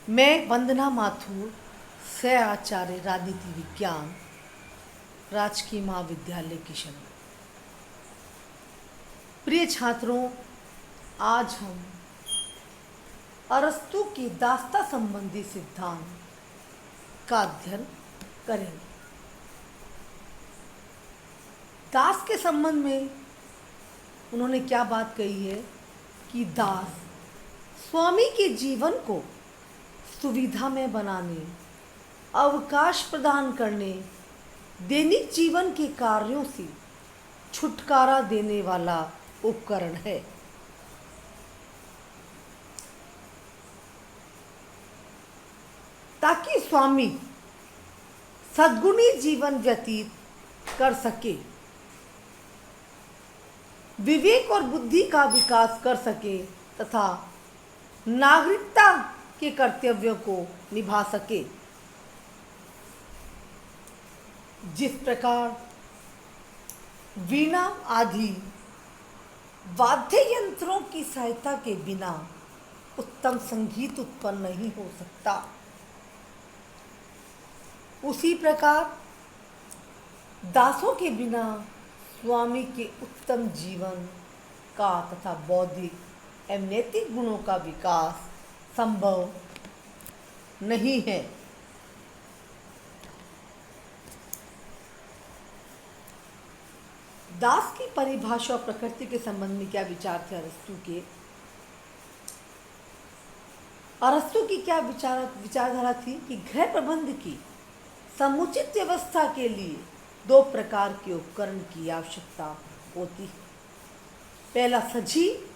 मैं वंदना माथुर, सह आचार्य राजनीति विज्ञान, राजकीय महाविद्यालय किशन। प्रिय छात्रों, आज हम अरस्तु के दास्ता संबंधी सिद्धांत का अध्ययन करेंगे। दास के संबंध में उन्होंने क्या बात कही है कि दास स्वामी के जीवन को सुविधा में बनाने, अवकाश प्रदान करने, दैनिक जीवन के कार्यों से छुटकारा देने वाला उपकरण है। ताकि स्वामी सद्गुणी जीवन व्यतीत कर सके, विवेक और बुद्धि का विकास कर सके तथा नागरिकता के कर्तव्यों को निभा सके। जिस प्रकार वीणा आदि वाद्य यंत्रों की सहायता के बिना उत्तम संगीत उत्पन्न नहीं हो सकता, उसी प्रकार दासों के बिना स्वामी के उत्तम जीवन का तथा बौद्धिक एवं नैतिक गुणों का विकास संभव नहीं है। दास की परिभाषा और प्रकृति के संबंध में क्या विचार थे अरस्तु के? अरस्तु की क्या विचारधारा थी कि गृह प्रबंध की समुचित व्यवस्था के लिए दो प्रकार के उपकरण की आवश्यकता होती है। पहला सजीव,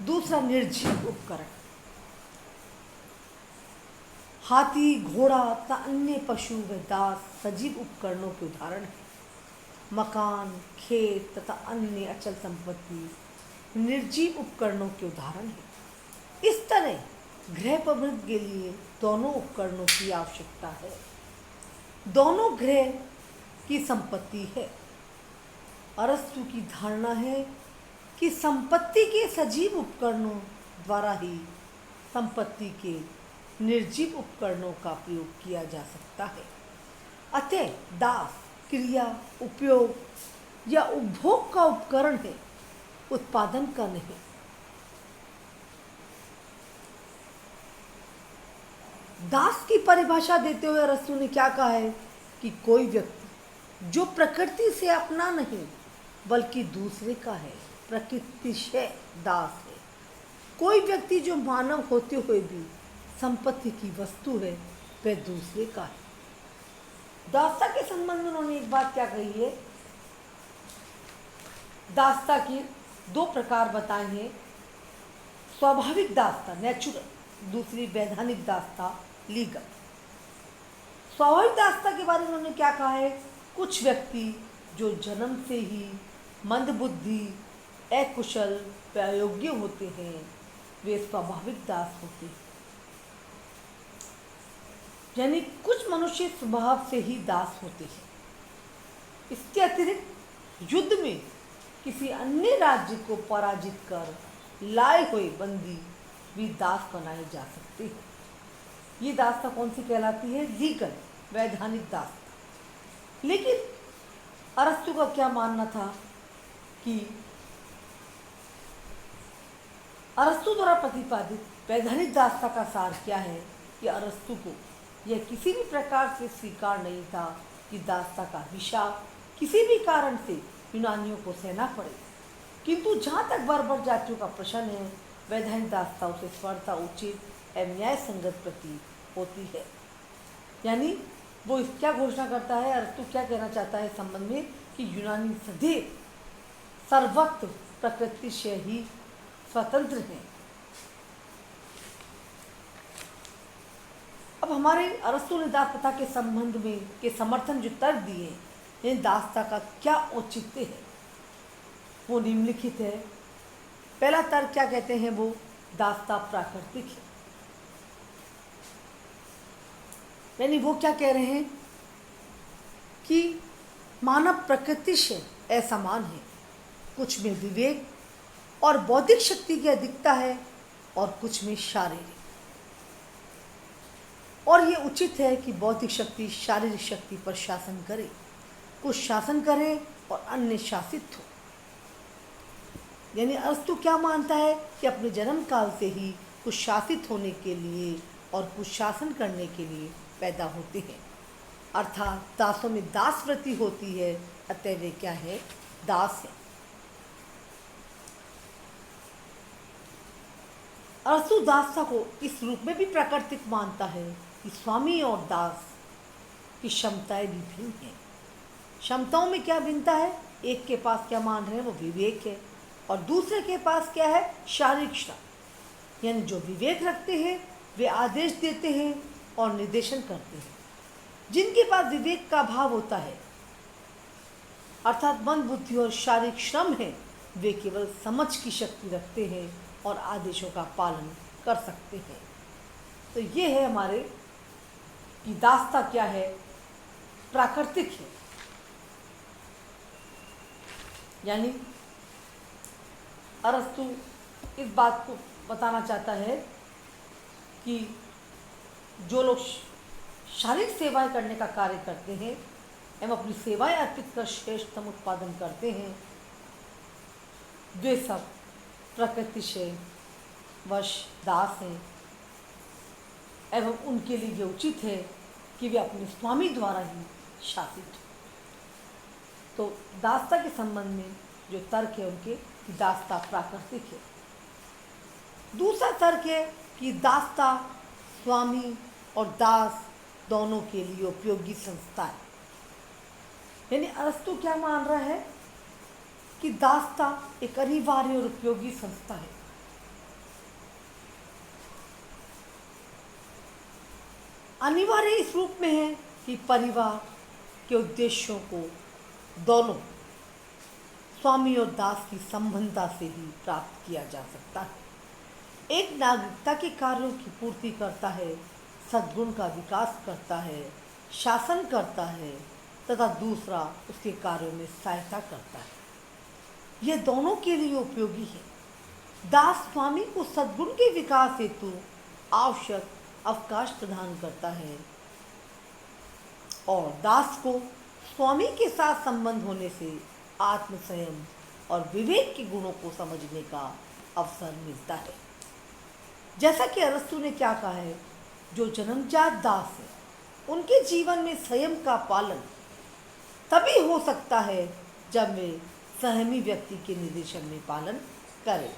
दूसरा निर्जीव उपकरण। हाथी, घोड़ा तथा अन्य पशु व दास सजीव उपकरणों के उदाहरण हैं। मकान, खेत तथा अन्य अचल संपत्ति निर्जीव उपकरणों के उदाहरण हैं। इस तरह गृह प्रबंध के लिए दोनों उपकरणों की आवश्यकता है। दोनों गृह की संपत्ति है। अरस्तु की धारणा है कि संपत्ति के सजीव उपकरणों द्वारा ही संपत्ति के निर्जीव उपकरणों का प्रयोग किया जा सकता है। अतः दास क्रिया, उपयोग या उपभोग का उपकरण है, उत्पादन का नहीं। दास की परिभाषा देते हुए अरस्तु ने क्या कहा है कि कोई व्यक्ति जो प्रकृति से अपना नहीं बल्कि दूसरे का है, प्रकृति से दास है। कोई व्यक्ति जो मानव होते हुए भी संपत्ति की वस्तु है, वह दूसरे का है। दासता के संबंध में उन्होंने एक बात क्या कही है? दासता के दो प्रकार बताए हैं। स्वाभाविक दासता, नेचुरल, दूसरी वैधानिक दासता, लीगल। स्वाभाविक दासता के बारे में उन्होंने क्या कहा है? कुछ व्यक्ति जो जन्म से ही मंदबुद्धि, अकुशल व अयोग्य होते हैं, वे स्वाभाविक दास होते हैं। यानी कुछ मनुष्य स्वभाव से ही दास होते हैं। इसके अतिरिक्त युद्ध में किसी अन्य राज्य को पराजित कर लाए हुए बंदी भी दास बनाए जा सकते हैं। ये दासता कौन सी कहलाती है? लीगल, वैधानिक दासता। लेकिन अरस्तु का क्या मानना था कि अरस्तु द्वारा प्रतिपादित वैधानिक दासता का सार क्या है कि अरस्तु को यह किसी भी प्रकार से स्वीकार नहीं था कि दासता का अभिशाप किसी भी कारण से यूनानियों को सहना पड़े। किंतु जहाँ तक बर्बर जातियों का प्रश्न है, वैधानिक दासता उसे स्वर्णता, उचित एवं न्याय संगत प्रतीत होती है। यानी वो इस क्या घोषणा करता है, अरस्तु क्या कहना चाहता है संबंध में कि यूनानी सदैव सर्वत्र प्रकृति से ही स्वतंत्र हैं। अब हमारे अरस्तु ने दास प्रथा के संबंध में के समर्थन जो तर्क दिए, इन दासता का क्या औचित्य है, वो निम्नलिखित है। पहला तर्क क्या कहते हैं वो? दासता प्राकृतिक है। यानी वो क्या कह रहे हैं कि मानव प्रकृति से असमान है। कुछ में विवेक और बौद्धिक शक्ति की अधिकता है और कुछ में शारीरिक। और ये उचित है कि बौद्धिक शक्ति शारीरिक शक्ति पर शासन करे, कुछ शासन करे और अन्य शासित हो। यानी अरस्तु क्या मानता है कि अपने जन्म काल से ही कुछ शासित होने के लिए और कुछ शासन करने के लिए पैदा होते हैं, अर्थात दासों में दास वृत्ति होती है, अतः वे क्या है, दास है। अरस्तु दासता को इस रूप में भी प्राकृतिक मानता है कि स्वामी और दास की क्षमताएं भी भिन्न हैं। क्षमताओं में क्या भिन्नता है, एक के पास क्या मान रहे हैं वो विवेक है और दूसरे के पास क्या है, शारीरिक श्रम। यानी जो विवेक रखते हैं वे आदेश देते हैं और निर्देशन करते हैं। जिनके पास विवेक का भाव होता है अर्थात मन बुद्धि और शारीरिक श्रम है, वे केवल समझ की शक्ति रखते हैं और आदेशों का पालन कर सकते हैं। तो ये है हमारे कि दासता क्या है, प्राकृतिक है। यानी अरस्तु इस बात को बताना चाहता है कि जो लोग शारीरिक सेवाएं करने का कार्य करते हैं एवं अपनी सेवाएं अर्पित कर श्रेष्ठतम उत्पादन करते हैं, वे सब प्रकृति से वश दास हैं एवं उनके लिए ये उचित है कि वे अपने स्वामी द्वारा ही शासित हो। तो दासता के संबंध में जो तर्क है उनके कि दासता प्राकृतिक है। दूसरा तर्क है कि दासता स्वामी और दास दोनों के लिए उपयोगी संस्था है। यानी अरस्तु क्या मान रहा है कि दासता एक अनिवार्य और उपयोगी संस्था है। अनिवार्य इस रूप में है कि परिवार के उद्देश्यों को दोनों स्वामी और दास की संबंधता से ही प्राप्त किया जा सकता है। एक नागरिकता के कार्यों की पूर्ति करता है, सद्गुण का विकास करता है, शासन करता है तथा दूसरा उसके कार्यों में सहायता करता है। यह दोनों के लिए उपयोगी है। दास स्वामी को सद्गुण के विकास हेतु आवश्यक अवकाश प्रदान करता है और दास को स्वामी के साथ संबंध होने से आत्म संयम और विवेक के गुणों को समझने का अवसर मिलता है। जैसा कि अरस्तु ने क्या कहा है, जो जन्मजात दास है उनके जीवन में संयम का पालन तभी हो सकता है जब वे संयमी व्यक्ति के निर्देशन में पालन करें।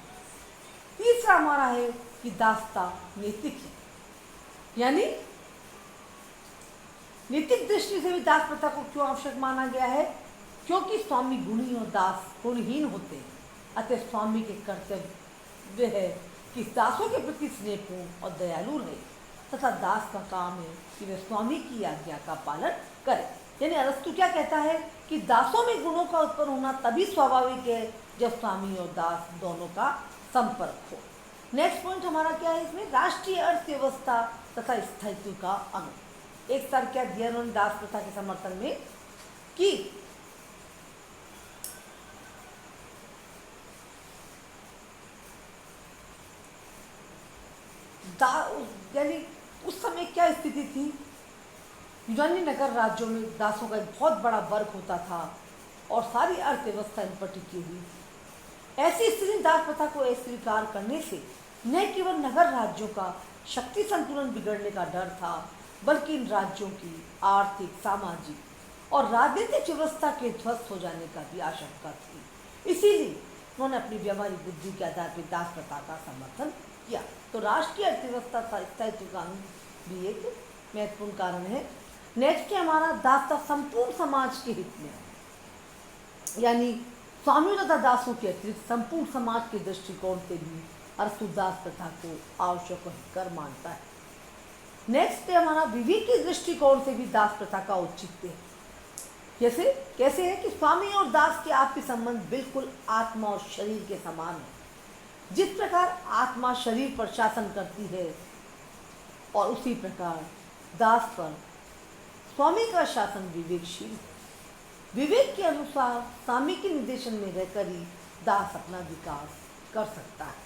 तीसरा हमारा है कि दासता नैतिक है। यानी नैतिक दृष्टि से भी दास प्रथा को क्यों आवश्यक माना गया है, क्योंकि स्वामी गुणी और दास गुणहीन होते हैं। अतः स्वामी के कर्तव्य है कि दासों के प्रति स्नेहपूर्ण और दयालु रहे तथा दास का काम है कि वे स्वामी की आज्ञा का पालन करें। यानी अरस्तु क्या कहता है कि दासों में गुणों का उत्पन्न होना तभी स्वाभाविक है जब स्वामी और दास दोनों का संपर्क हो। नेक्स्ट पॉइंट हमारा क्या है इसमें, राष्ट्रीय अर्थव्यवस्था तथा स्थायित्व का अनु। एक तर्क क्या दिया उन्होंने दास प्रथा के समर्थन में कि यानी उस समय क्या स्थिति थी, यूनानी नगर राज्यों में दासों का एक बहुत बड़ा वर्ग होता था और सारी अर्थव्यवस्था इन पर टिकी हुई। ऐसी स्थिति दास प्रथा को अस्वीकार करने से न केवल नगर राज्यों का शक्ति संतुलन बिगड़ने का डर था, बल्कि इन राज्यों की आर्थिक, सामाजिक और राजनीतिक व्यवस्था के ध्वस्त हो जाने का भी आशंका थी। इसीलिए उन्होंने अपनी व्यावहारिक बुद्धि के आधार पर दास प्रथा का समर्थन किया। तो राष्ट्रीय अर्थव्यवस्था स्थायित्व कानून भी एक महत्वपूर्ण कारण है। नेक्स्ट है हमारा दासता संपूर्ण समाज के हित में, यानी स्वामियों तथा दासों के अतिरिक्त संपूर्ण समाज के दृष्टिकोण से भी अरस्तु दास प्रथा को आवश्यक और हितकर मानता है। नेक्स्ट है हमारा विवेक के दृष्टिकोण से भी दास प्रथा का औचित्य है। कैसे है कि स्वामी और दास के आपसी संबंध बिल्कुल आत्मा और शरीर के समान है। जिस प्रकार आत्मा शरीर पर शासन करती है और उसी प्रकार दास पर स्वामी का शासन विवेकशील है। विवेक के अनुसार स्वामी के निर्देशन में रहकर ही दास अपना विकास कर सकता है।